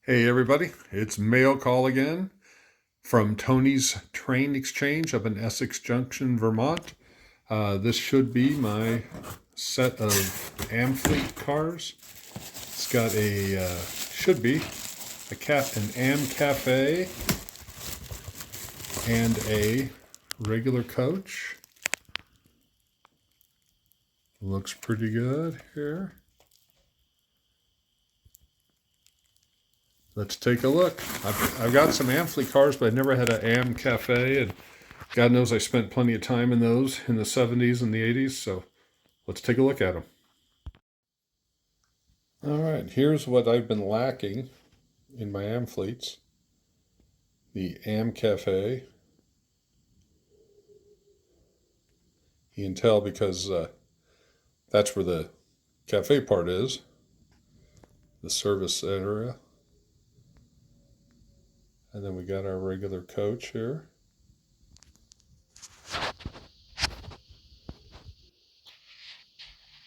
Hey everybody, it's Mail Call again from Tony's Train Exchange up in Essex Junction, Vermont. This should be my set of Amfleet cars. It's got should be an AmCafe and a regular coach. Looks pretty good here. Let's take a look. I've got some Amfleet cars, but I never had an AmCafe, and God knows I spent plenty of time in those in the 70s and the 80s, so let's take a look at them. All right, here's what I've been lacking in my Amfleets. The AmCafe. You can tell because that's where the cafe part is, the service area. And then we got our regular coach here.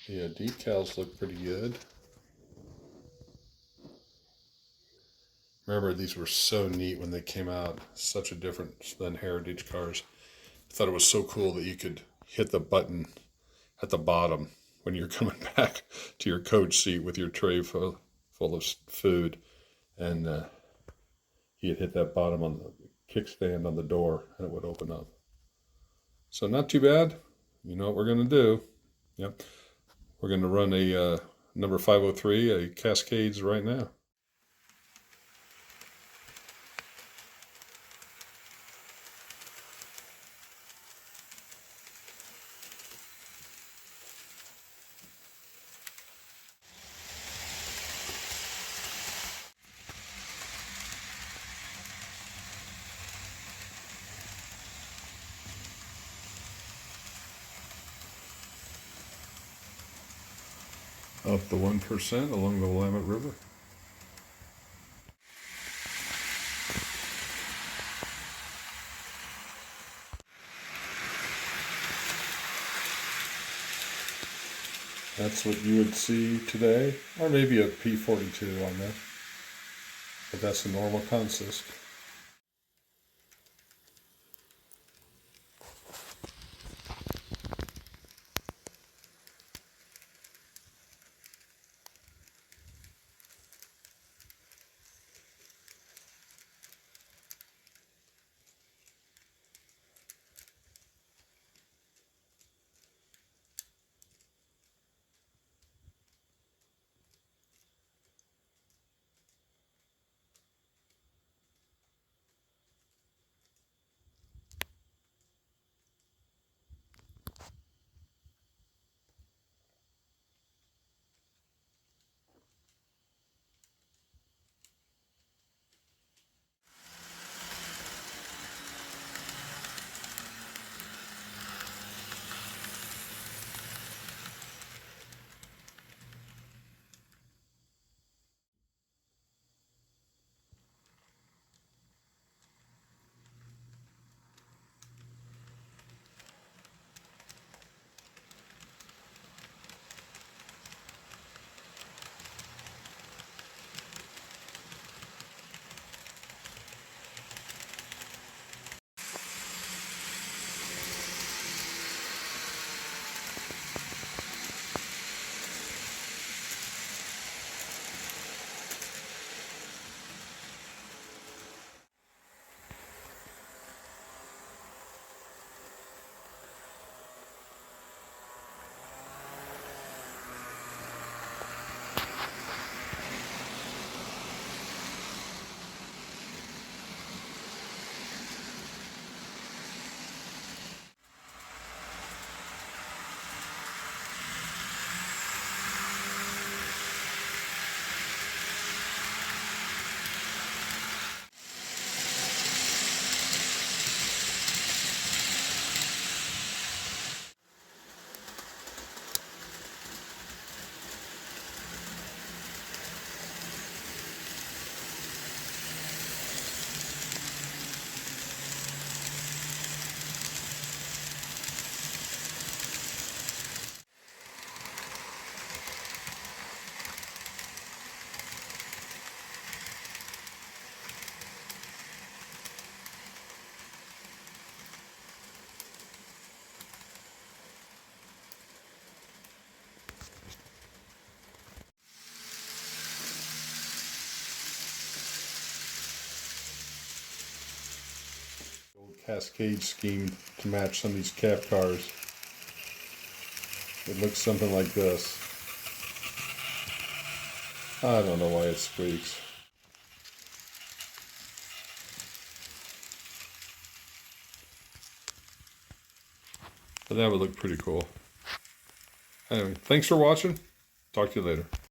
Yeah, decals look pretty good. Remember, these were so neat when they came out. Such a difference than heritage cars. I thought it was so cool that you could hit the button at the bottom when you're coming back to your coach seat with your tray full of food. And you'd hit that bottom on the kickstand on the door and it would open up. So not too bad. You know what we're going to do. Yep. We're going to run a number 503, a Cascades right now. Up the 1% along the Willamette River. That's what you would see today, or maybe a P42 on there, but that's the normal consist. Old Cascade scheme to match some of these cab cars. It looks something like this. I don't know why it squeaks. But that would look pretty cool. Anyway, thanks for watching. Talk to you later.